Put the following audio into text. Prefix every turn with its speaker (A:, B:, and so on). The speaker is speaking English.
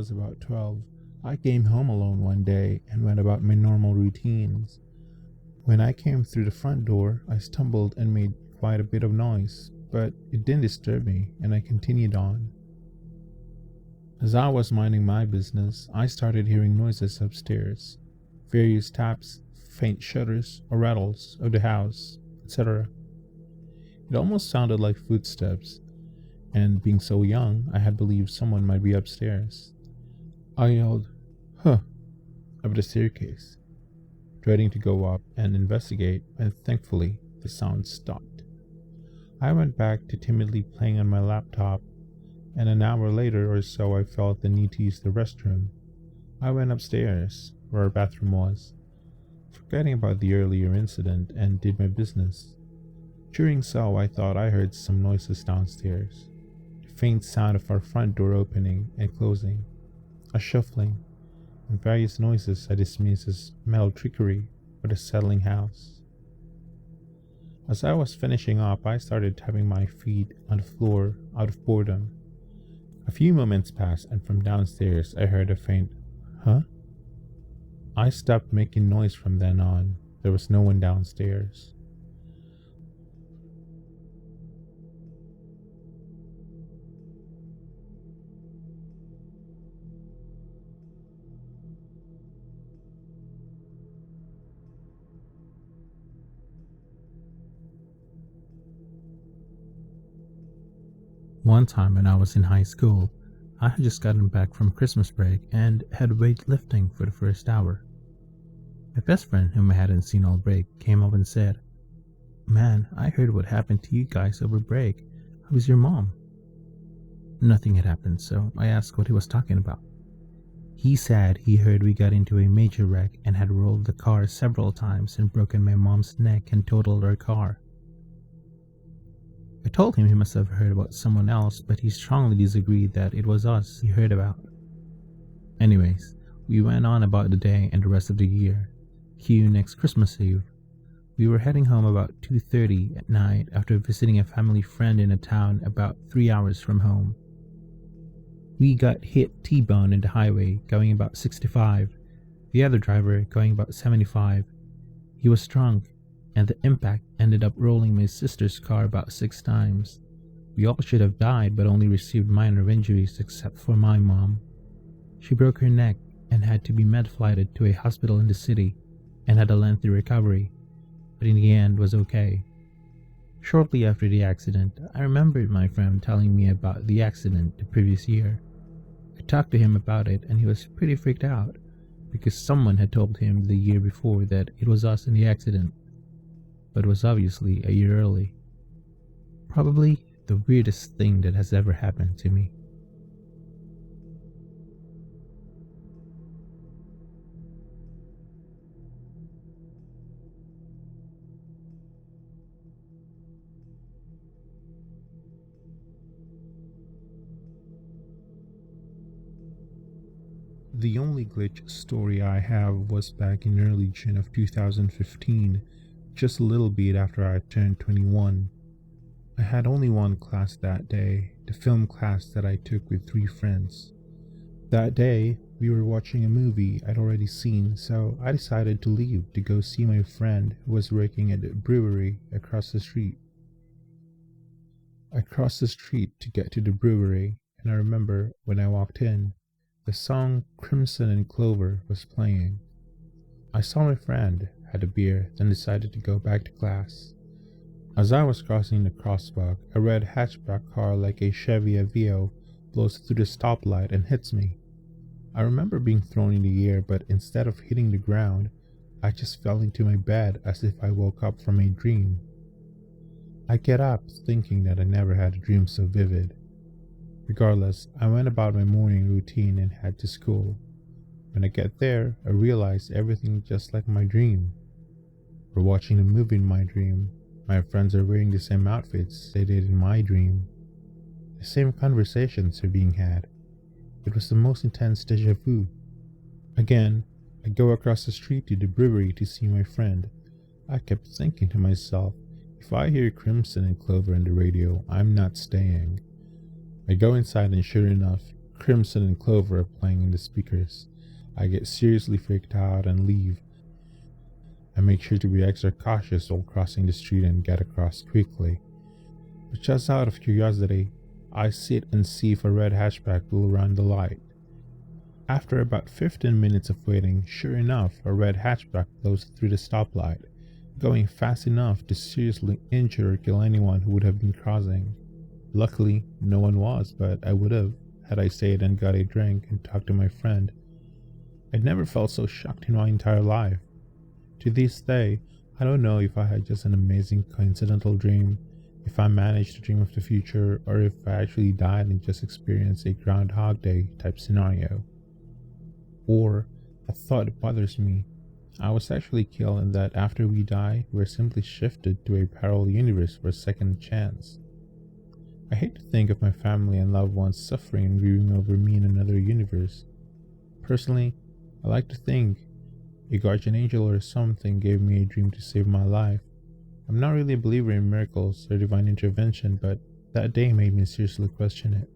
A: was about 12, I came home alone one day and went about my normal routines. When I came through the front door, I stumbled and made quite a bit of noise, but it didn't disturb me, and I continued on. As I was minding my business, I started hearing noises upstairs, various taps, faint shudders or rattles of the house, etc. It almost sounded like footsteps, and being so young, I had believed someone might be upstairs. I yelled, "Huh," up the staircase, dreading to go up and investigate, and thankfully the sound stopped. I went back to timidly playing on my laptop, and an hour later or so I felt the need to use the restroom. I went upstairs, where our bathroom was, forgetting about the earlier incident, and did my business. During so, I thought I heard some noises downstairs. The faint sound of our front door opening and closing, a shuffling, and various noises I dismissed as metal trickery or the settling house. As I was finishing up, I started tapping my feet on the floor out of boredom. A few moments passed, and from downstairs I heard a faint, "Huh?" I stopped making noise from then on. There was no one downstairs. One time when I was in high school, I had just gotten back from Christmas break and had weightlifting for the first hour. My best friend, whom I hadn't seen all break, came up and said, "Man, I heard what happened to you guys over break. How was your mom?" Nothing had happened, so I asked what he was talking about. He said he heard we got into a major wreck and had rolled the car several times and broken my mom's neck and totaled our car. I told him he must have heard about someone else, but he strongly disagreed that it was us he heard about. Anyways, we went on about the day and the rest of the year. Cue next Christmas Eve. We were heading home about 2:30 at night after visiting a family friend in a town about 3 hours from home. We got hit T-bone in the highway going about 65, the other driver going about 75. He was drunk, and the impact ended up rolling my sister's car about 6 times. We all should have died but only received minor injuries except for my mom. She broke her neck and had to be med-flighted to a hospital in the city and had a lengthy recovery, but in the end was okay. Shortly after the accident, I remembered my friend telling me about the accident the previous year. I talked to him about it and he was pretty freaked out because someone had told him the year before that it was us in the accident, but was obviously a year early. Probably the weirdest thing that has ever happened to me. The only glitch story I have was back in early June of 2015, just a little bit after I turned 21. I had only one class that day, the film class that I took with 3 friends. That day, we were watching a movie I'd already seen, so I decided to leave to go see my friend who was working at the brewery across the street. I crossed the street to get to the brewery, and I remember when I walked in, the song Crimson and Clover was playing. I saw my friend, had a beer, then decided to go back to class. As I was crossing the crosswalk, a red hatchback car like a Chevy Aveo blows through the stoplight and hits me. I remember being thrown in the air, but instead of hitting the ground, I just fell into my bed as if I woke up from a dream. I get up thinking that I never had a dream so vivid. Regardless, I went about my morning routine and head to school. When I get there, I realize everything just like my dream. We're watching a movie in my dream. My friends are wearing the same outfits they did in my dream. The same conversations are being had. It was the most intense déjà vu. Again, I go across the street to the brewery to see my friend. I kept thinking to myself, if I hear Crimson and Clover on the radio, I'm not staying. I go inside and sure enough, Crimson and Clover are playing in the speakers. I get seriously freaked out and leave. I make sure to be extra cautious while crossing the street and get across quickly. But just out of curiosity, I sit and see if a red hatchback will run the light. After about 15 minutes of waiting, sure enough, a red hatchback blows through the stoplight, going fast enough to seriously injure or kill anyone who would have been crossing. Luckily, no one was, but I would have, had I stayed and got a drink and talked to my friend. I'd never felt so shocked in my entire life. To this day, I don't know if I had just an amazing coincidental dream, if I managed to dream of the future, or if I actually died and just experienced a Groundhog Day type scenario. Or, a thought bothers me. I was actually killed and that after we die, we're simply shifted to a parallel universe for a second chance. I hate to think of my family and loved ones suffering and grieving over me in another universe. Personally, I like to think a guardian angel or something gave me a dream to save my life. I'm not really a believer in miracles or divine intervention, but that day made me seriously question it.